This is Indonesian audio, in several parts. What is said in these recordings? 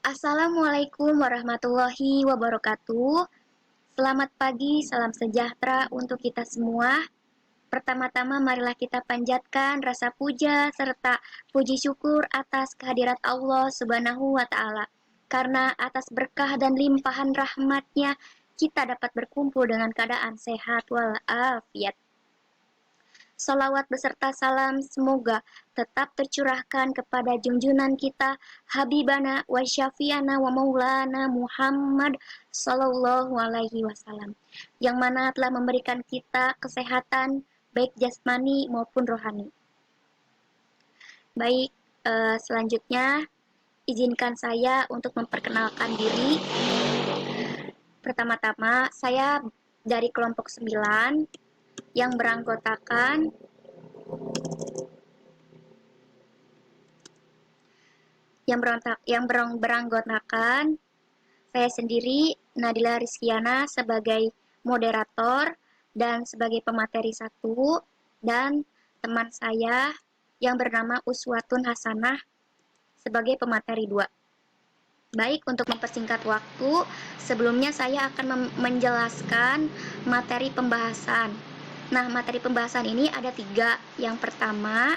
Assalamualaikum warahmatullahi wabarakatuh. Selamat pagi, salam sejahtera untuk kita semua. Pertama-tama marilah kita panjatkan rasa puja serta puji syukur atas kehadirat Allah Subhanahu wa taala. Karena atas berkah dan limpahan rahmatnya kita dapat berkumpul dengan keadaan sehat walafiat. Salawat beserta salam semoga tetap tercurahkan kepada junjungan kita Habibana wa Syafiana wa Maulana Muhammad Sallallahu Alaihi Wasallam, yang mana telah memberikan kita kesehatan baik jasmani maupun rohani. Baik, selanjutnya izinkan saya untuk memperkenalkan diri. Pertama-tama saya dari kelompok 9 yang beranggotakan beranggotakan saya sendiri, Nadila Rizkiana, sebagai moderator dan sebagai pemateri 1, dan teman saya yang bernama Uswatun Hasanah sebagai pemateri 2. Baik, untuk mempersingkat waktu, sebelumnya saya akan menjelaskan materi pembahasan. Nah, materi pembahasan ini ada 3. Yang pertama,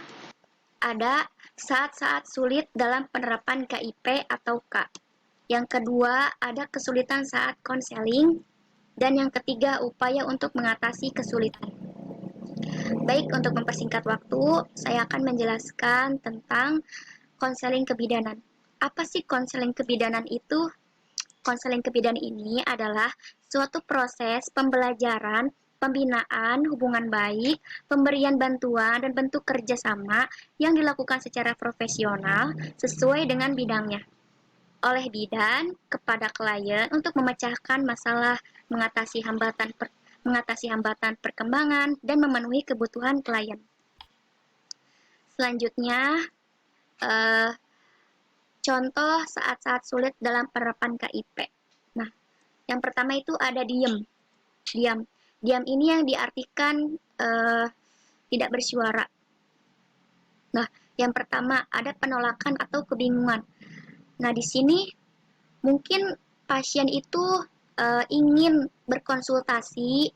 ada saat-saat sulit dalam penerapan KIP atau K. Yang kedua, ada kesulitan saat konseling. Dan yang ketiga, upaya untuk mengatasi kesulitan. Baik, untuk mempersingkat waktu, saya akan menjelaskan tentang konseling kebidanan. Apa sih konseling kebidanan itu? Konseling kebidanan ini adalah suatu proses pembelajaran, pembinaan, hubungan baik, pemberian bantuan, dan bentuk kerjasama yang dilakukan secara profesional sesuai dengan bidangnya oleh bidan kepada klien untuk memecahkan masalah, mengatasi hambatan perkembangan, dan memenuhi kebutuhan klien. Selanjutnya, eh, contoh saat-saat sulit dalam penerapan KIP. Nah, yang pertama itu ada diam. Diam ini yang diartikan tidak bersuara. Nah, yang pertama ada penolakan atau kebingungan. Nah, di sini mungkin pasien itu ingin berkonsultasi,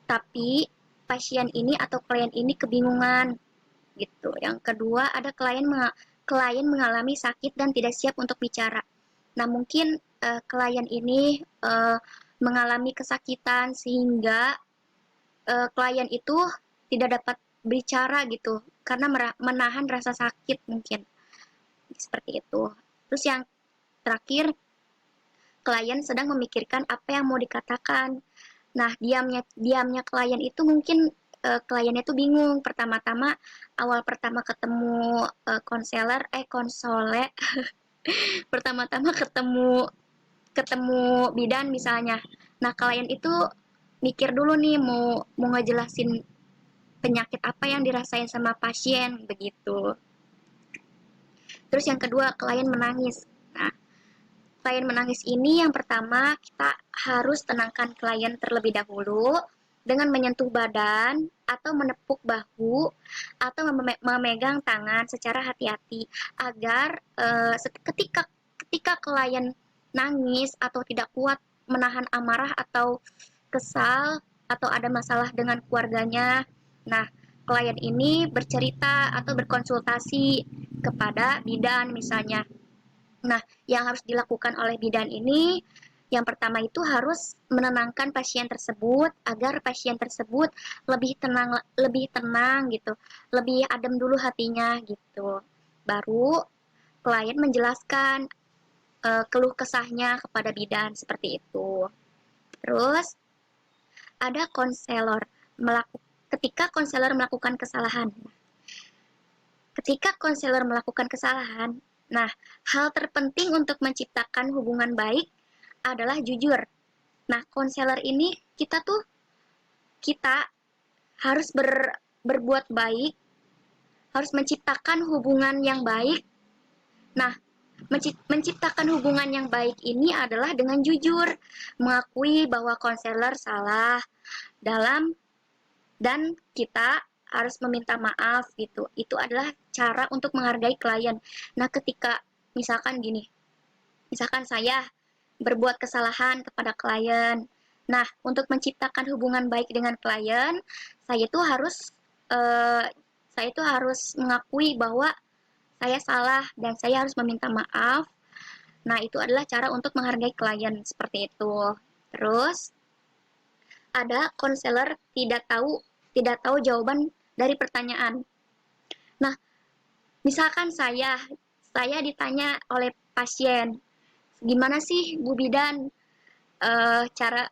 tapi pasien ini atau klien ini kebingungan gitu. Yang kedua ada klien mengalami sakit dan tidak siap untuk bicara. Nah, mungkin klien ini mengalami kesakitan sehingga klien itu tidak dapat bicara gitu karena menahan rasa sakit mungkin. Seperti itu. Terus yang terakhir, klien sedang memikirkan apa yang mau dikatakan. Nah, diamnya klien itu mungkin kliennya itu bingung. Awal pertama ketemu konsole pertama-tama ketemu bidan misalnya. Nah, klien itu mikir dulu nih mau ngejelasin penyakit apa yang dirasain sama pasien begitu. Terus yang kedua, klien menangis. Nah, klien menangis ini yang pertama kita harus tenangkan klien terlebih dahulu dengan menyentuh badan atau menepuk bahu atau memegang tangan secara hati-hati agar ketika klien nangis atau tidak kuat menahan amarah atau kesal atau ada masalah dengan keluarganya. Nah, klien ini bercerita atau berkonsultasi kepada bidan misalnya. Nah, yang harus dilakukan oleh bidan ini, yang pertama itu harus menenangkan pasien tersebut agar pasien tersebut lebih tenang gitu, lebih adem dulu hatinya gitu. Baru klien menjelaskan keluh kesahnya kepada bidan seperti itu. Terus ada ketika konselor melakukan kesalahan. Ketika konselor melakukan kesalahan, nah, hal terpenting untuk menciptakan hubungan baik adalah jujur. Nah, konselor ini kita harus berbuat baik, harus menciptakan hubungan yang baik. Nah, menciptakan hubungan yang baik ini adalah dengan jujur, mengakui bahwa konselor salah dalam dan kita harus meminta maaf gitu. Itu adalah cara untuk menghargai klien. Nah, ketika misalkan gini, Misalkan saya berbuat kesalahan kepada klien. Nah, untuk menciptakan hubungan baik dengan klien, saya itu harus eh, saya itu harus mengakui bahwa saya salah dan saya harus meminta maaf. Nah, itu adalah cara untuk menghargai klien seperti itu. Terus ada konselor tidak tahu jawaban dari pertanyaan. Nah, misalkan saya ditanya oleh pasien, gimana sih Bu Bidan, cara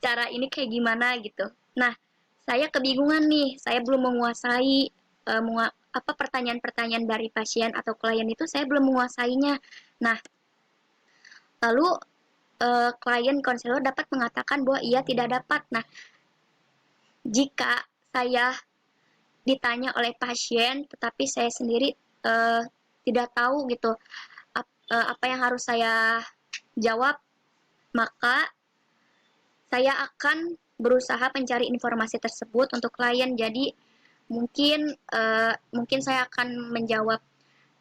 cara ini kayak gimana gitu. Nah, saya kebingungan nih, saya belum menguasai pertanyaan-pertanyaan dari pasien atau klien itu saya belum menguasainya. Nah, lalu klien konselor dapat mengatakan bahwa ia tidak dapat. Nah, jika saya ditanya oleh pasien, tetapi saya sendiri uh, tidak tahu gitu apa yang harus saya jawab, maka saya akan berusaha mencari informasi tersebut untuk klien. Jadi mungkin saya akan menjawab,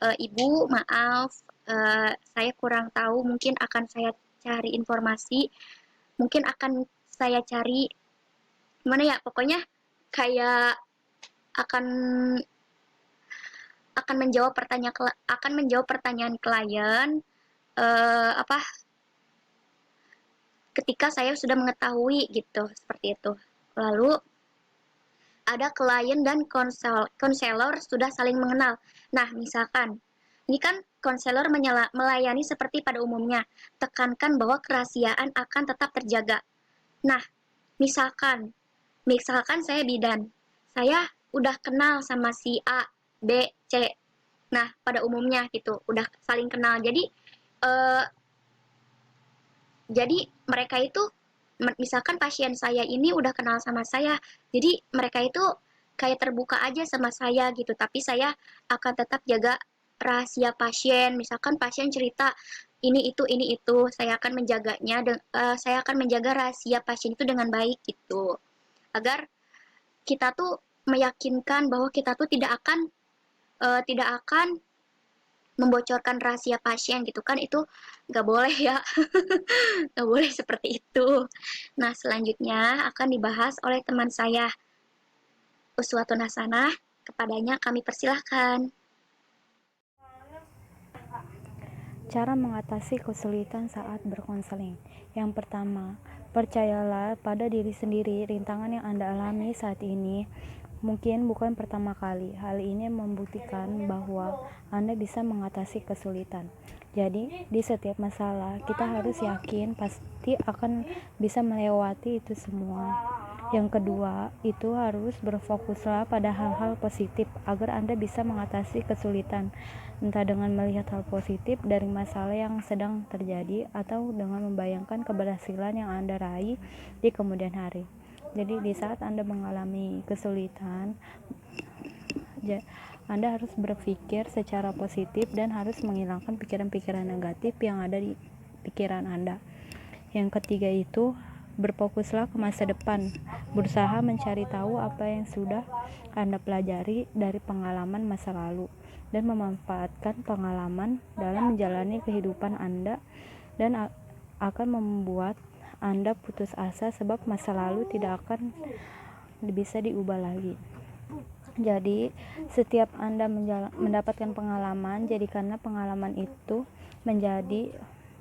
Ibu, maaf, saya kurang tahu, mungkin akan saya cari informasi, mungkin akan saya cari gimana ya, pokoknya kayak akan akan menjawab pertanyaan klien, apa ketika saya sudah mengetahui gitu, seperti itu. Lalu ada klien dan konselor sudah saling mengenal. Nah, misalkan ini kan konselor melayani seperti pada umumnya, tekankan bahwa kerahasiaan akan tetap terjaga. Nah, misalkan misalkan saya bidan, saya udah kenal sama si A, B, C. Nah, pada umumnya gitu, udah saling kenal. Eh, jadi mereka itu, misalkan pasien saya ini udah kenal sama saya, jadi mereka itu kayak terbuka aja sama saya gitu, tapi saya akan tetap jaga rahasia pasien. Misalkan pasien cerita ini itu, saya akan saya akan menjaga rahasia pasien itu dengan baik gitu, agar kita tuh meyakinkan bahwa kita tuh tidak akan membocorkan rahasia pasien gitu kan, itu nggak boleh ya. Nggak boleh seperti itu. Nah, selanjutnya akan dibahas oleh teman saya, Uswatun Hasanah. Kepadanya kami persilahkan. Cara mengatasi kesulitan saat berkonseling. Yang pertama, percayalah pada diri sendiri. Rintangan yang Anda alami saat ini mungkin bukan pertama kali. Hal ini membuktikan bahwa Anda bisa mengatasi kesulitan. Jadi, di setiap masalah, kita harus yakin pasti akan bisa melewati itu semua. Yang kedua, itu harus berfokuslah pada hal-hal positif agar Anda bisa mengatasi kesulitan, entah dengan melihat hal positif dari masalah yang sedang terjadi atau dengan membayangkan keberhasilan yang Anda raih di kemudian hari. Jadi di saat Anda mengalami kesulitan, Anda harus berpikir secara positif dan harus menghilangkan pikiran-pikiran negatif yang ada di pikiran Anda. Yang ketiga itu berfokuslah ke masa depan, berusaha mencari tahu apa yang sudah Anda pelajari dari pengalaman masa lalu dan memanfaatkan pengalaman dalam menjalani kehidupan Anda, dan akan membuat Anda putus asa sebab masa lalu tidak akan bisa diubah lagi. Jadi setiap Anda mendapatkan pengalaman, jadikanlah pengalaman itu menjadi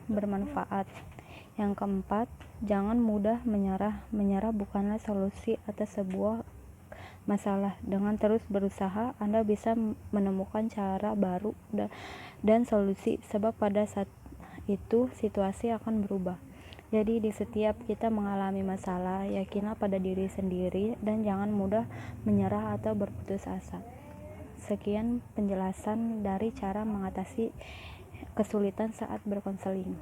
bermanfaat. Yang keempat, jangan mudah menyerah. Menyerah bukanlah solusi atas sebuah masalah. Dengan terus berusaha, Anda bisa menemukan cara baru dan solusi, sebab pada saat itu situasi akan berubah. Jadi di setiap kita mengalami masalah, yakinlah pada diri sendiri dan jangan mudah menyerah atau berputus asa. Sekian penjelasan dari cara mengatasi kesulitan saat berkonseling.